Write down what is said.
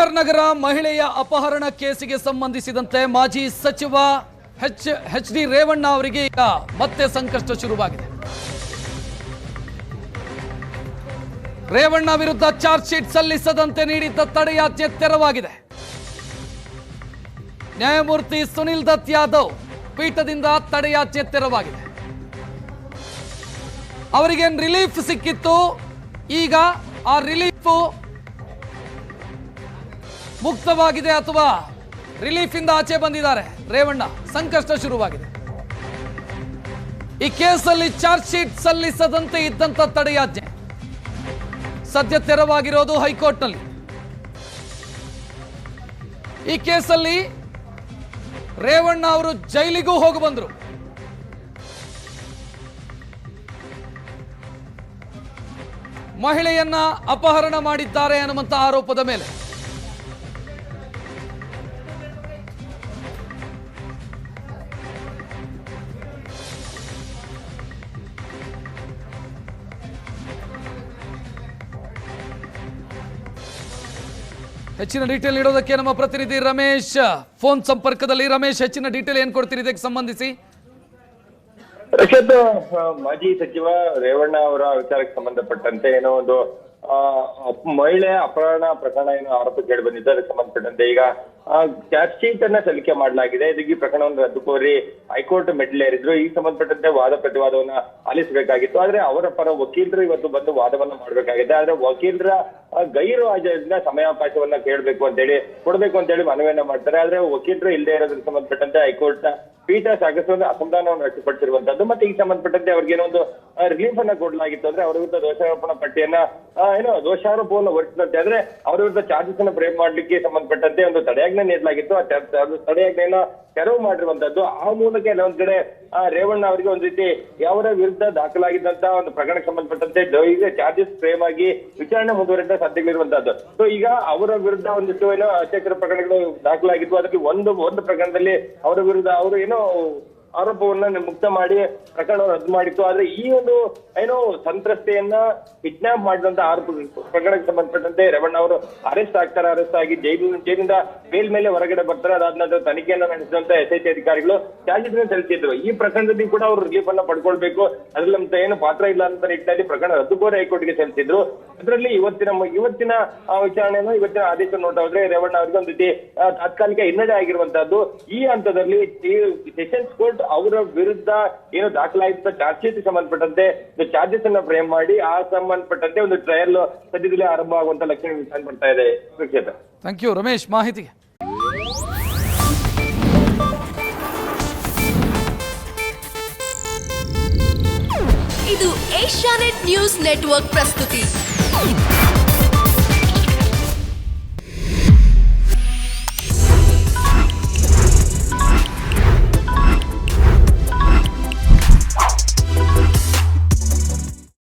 K R ನಗರ ಮಹಿಳೆಯ ಅಪಹರಣ ಕೇಸಿಗೆ ಸಂಬಂಧಿಸಿದಂತೆ ಮಾಜಿ ಸಚಿವ ಎಚ್ ಡಿ ರೇವಣ್ಣ ಅವರಿಗೆ ಈಗ ಮತ್ತೆ ಸಂಕಷ್ಟ ಶುರುವಾಗಿದೆ. ರೇವಣ್ಣ ವಿರುದ್ಧ ಚಾರ್ಜ್ ಶೀಟ್ ಸಲ್ಲಿಸದಂತೆ ನೀಡಿದ್ದ ತಡೆಯಾಜ್ಞೆ ತೆರವಾಗಿದೆ. ನ್ಯಾಯಮೂರ್ತಿ ಸುನಿಲ್ ದತ್ ಯಾದವ್ ಪೀಠದಿಂದ ತಡೆಯಾಜ್ಞೆ ತೆರವಾಗಿದೆ. ಅವರಿಗೆ ರಿಲೀಫ್ ಸಿಕ್ಕಿತ್ತು, ಈಗ ಆ ರಿಲೀಫ್ ಮುಕ್ತವಾಗಿದೆ ಅಥವಾ ರಿಲೀಫ್ ಇಂದ ಆಚೆ ಬಂದಿದ್ದಾರೆ ರೇವಣ್ಣ. ಸಂಕಷ್ಟ ಶುರುವಾಗಿದೆ. ಈ ಕೇಸಲ್ಲಿ ಚಾರ್ಜ್ ಶೀಟ್ ಸಲ್ಲಿಸದಂತೆ ಇದ್ದಂತ ತಡೆಯಾಜ್ಞೆ ಸದ್ಯ ತೆರವಾಗಿರೋದು ಹೈಕೋರ್ಟ್ನಲ್ಲಿ. ಈ ಕೇಸಲ್ಲಿ ರೇವಣ್ಣ ಅವರು ಜೈಲಿಗೂ ಹೋಗಿ ಬಂದ್ರು. ಮಹಿಳೆಯನ್ನ ಅಪಹರಣ ಮಾಡಿದ್ದಾರೆ ಅನ್ನುವಂತ ಆರೋಪದ ಮೇಲೆ ಹೆಚ್ಚಿನ ಡೀಟೇಲ್ ನೀಡೋದಕ್ಕೆ ನಮ್ಮ ಪ್ರತಿನಿಧಿ ರಮೇಶ್ ಫೋನ್ ಸಂಪರ್ಕದಲ್ಲಿ. ರಮೇಶ್, ಹೆಚ್ಚಿನ ಡೀಟೇಲ್ ಏನ್ ಕೊಡ್ತೀರಿ ಇದಕ್ಕೆ ಸಂಬಂಧಿಸಿ? ಮಾಜಿ ಸಚಿವ ರೇವಣ್ಣ ಅವರ ವಿಚಾರಕ್ಕೆ ಸಂಬಂಧಪಟ್ಟಂತೆ ಏನೋ ಒಂದು ಮಹಿಳೆ ಅಪಹರಣ ಪ್ರಕರಣ ಏನು ಆರೋಪ ಕೇಳಿ ಬಂದಿದ್ದು, ಅದಕ್ಕೆ ಸಂಬಂಧಪಟ್ಟಂತೆ ಈಗ ಚಾರ್ಜ್ ಶೀಟ್ ಅನ್ನ ಸಲ್ಲಿಕೆ ಮಾಡಲಾಗಿದೆ. ಇದಕ್ಕೆ ಈ ಪ್ರಕರಣವನ್ನು ರದ್ದು ಕೋರಿ ಹೈಕೋರ್ಟ್ ಮೆಟ್ಟಿಲೇರಿದ್ರು. ಈ ಸಂಬಂಧಪಟ್ಟಂತೆ ವಾದ ಪ್ರತಿವಾದವನ್ನ ಆಲಿಸಬೇಕಾಗಿತ್ತು. ಆದ್ರೆ ಅವರ ಪರ ವಕೀಲರು ಇವತ್ತು ಬಂದು ವಾದವನ್ನ ಮಾಡಬೇಕಾಗಿದೆ. ಆದ್ರೆ ವಕೀಲರ ಗೈರು ಹಾಜರಿಂದ ಸಮಯಾವಕಾಶವನ್ನ ಕೇಳಬೇಕು ಅಂತೇಳಿ ಕೊಡ್ಬೇಕು ಅಂತೇಳಿ ಮನವಿಯನ್ನ ಮಾಡ್ತಾರೆ. ಆದ್ರೆ ವಕೀಲರು ಇಲ್ಲದೆ ಇರೋದಕ್ಕೆ ಸಂಬಂಧಪಟ್ಟಂತೆ ಹೈಕೋರ್ಟ್ ಪೀಠ ಸಾಕಷ್ಟು ಒಂದು ಅಸಮಾಧಾನವನ್ನು ವ್ಯಕ್ತಪಡಿಸಿರುವಂತದ್ದು. ಮತ್ತೆ ಈ ಸಂಬಂಧಪಟ್ಟಂತೆ ಅವ್ರಿಗೆ ಏನೊಂದು ರಿಲೀಫ್ ಅನ್ನ ಕೊಡಲಾಗಿತ್ತು. ಅಂದ್ರೆ ಅವರ ವಿರುದ್ಧ ದೋಷಾರೋಪಣಾ ಪಟ್ಟಿಯನ್ನ ದೋಷಾರೋಪವನ್ನು ಹೊರಡಿಸಿದಂತೆ ಆದ್ರೆ ಅವರ ವಿರುದ್ಧ ಚಾರ್ಜಸ್ ಅನ್ನು ಫ್ರೇಮ್ ಮಾಡ್ಲಿಕ್ಕೆ ಸಂಬಂಧಪಟ್ಟಂತೆ ಒಂದು ತಡೆಯಾಜ್ಞೆ ನೀಡಲಾಗಿತ್ತು. ಆ ತಡೆಯಾಜ್ಞೆಯನ್ನ ತೆರವು ಮಾಡಿರುವಂತದ್ದು. ಆ ಮೂಲಕ ಕೆಲವೊಂದ್ ಕಡೆ ರೇವಣ್ಣ ಅವರಿಗೆ ಒಂದ್ ರೀತಿ ಅವರ ವಿರುದ್ಧ ದಾಖಲಾಗಿದ್ದಂತ ಒಂದು ಪ್ರಕರಣಕ್ಕೆ ಸಂಬಂಧಪಟ್ಟಂತೆ ಈಗ ಚಾರ್ಜಸ್ ಫ್ರೇಮ್ ಆಗಿ ವಿಚಾರಣೆ ಮುಂದುವರೆದ ಸಾಧ್ಯವಿರುವಂತದ್ದು. ಸೊ ಈಗ ಅವರ ವಿರುದ್ಧ ಒಂದಿಷ್ಟು ಏನೋ ಅತ್ಯಾಚಾರ ಪ್ರಕರಣಗಳು ದಾಖಲಾಗಿತ್ತು. ಅದಕ್ಕೆ ಒಂದು ಪ್ರಕರಣದಲ್ಲಿ ಅವರ ವಿರುದ್ಧ ಅವರು ಏನೋ ಆರೋಪವನ್ನ ಮುಕ್ತ ಮಾಡಿ ಪ್ರಕರಣವನ್ನು ರದ್ದು ಮಾಡಿತ್ತು. ಆದ್ರೆ ಈ ಒಂದು ಏನೋ ಸಂತ್ರಸ್ತೆಯನ್ನ ಕಿಡ್ನಾಪ್ ಮಾಡಿದಂತ ಆರೋಪ ಪ್ರಕರಣಕ್ಕೆ ಸಂಬಂಧಪಟ್ಟಂತೆ ರೇವಣ್ಣ ಅವರು ಅರೆಸ್ಟ್ ಆಗ್ತಾರೆ. ಅರೆಸ್ಟ್ ಆಗಿ ಜೈಲಿನಿಂದ ಬೇಲ್ ಮೇಲೆ ಹೊರಗಡೆ ಬರ್ತಾರೆ. ಅದಾದ ನಂತರ ತನಿಖೆಯನ್ನ ನಡೆಸಿದಂತ SIT ಅಧಿಕಾರಿಗಳು ಚಾರ್ಜಸ್ ಸಲ್ಲಿಸಿದ್ರು. ಈ ಪ್ರಕರಣದಲ್ಲಿ ಕೂಡ ಅವರು ರಿಲೀಫ್ ಅನ್ನ ಪಡ್ಕೊಳ್ಬೇಕು, ಅದ್ರಲ್ಲಿ ಅಂತ ಏನು ಪಾತ್ರ ಇಲ್ಲ ಅಂತ ನಿಟ್ಟಿನಲ್ಲಿ ಪ್ರಕರಣ ರದ್ದು ಕೋರಿ ಹೈಕೋರ್ಟ್ಗೆ ಸಲ್ಲಿಸಿದ್ರು. ಅದರಲ್ಲಿ ಇವತ್ತಿನ ವಿಚಾರಣೆಯನ್ನು ಇವತ್ತಿನ ಆದೇಶ ನೋಡೋದ್ರೆ ರೇವಣ್ಣ ಅವರಿಗೆ ಒಂದು ರೀತಿ ತಾತ್ಕಾಲಿಕ ಹಿನ್ನಡೆ ಆಗಿರುವಂತಹದ್ದು. ಈ ಹಂತದಲ್ಲಿ ಸೆಷನ್ಸ್ ಕೋರ್ಟ್ ಅವರ ವಿರುದ್ಧ ಏನು ದಾಖಲಾಗಿದ್ದ ಚಾರ್ಜ್ ಶೀಟ್ ಸಂಬಂಧಪಟ್ಟಂತೆ ಚಾರ್ಜಸ್ ಅನ್ನ ಫ್ರೇಮ್ ಮಾಡಿ ಆ ಸಂಬಂಧಪಟ್ಟಂತೆ ಒಂದು ಟ್ರಯಲ್ ಸದ್ಯದಲ್ಲೇ ಆರಂಭ ಆಗುವಂತ ಲಕ್ಷಣ ಕಂಡು ಬರ್ತಾ ಇದೆ. ಥ್ಯಾಂಕ್ ಯು ರಮೇಶ್ ಮಾಹಿತಿಗೆ. ಇದು ಏಷ್ಯಾನೆಟ್ ನ್ಯೂಸ್ ನೆಟ್ವರ್ಕ್ ಪ್ರಸ್ತುತಿ.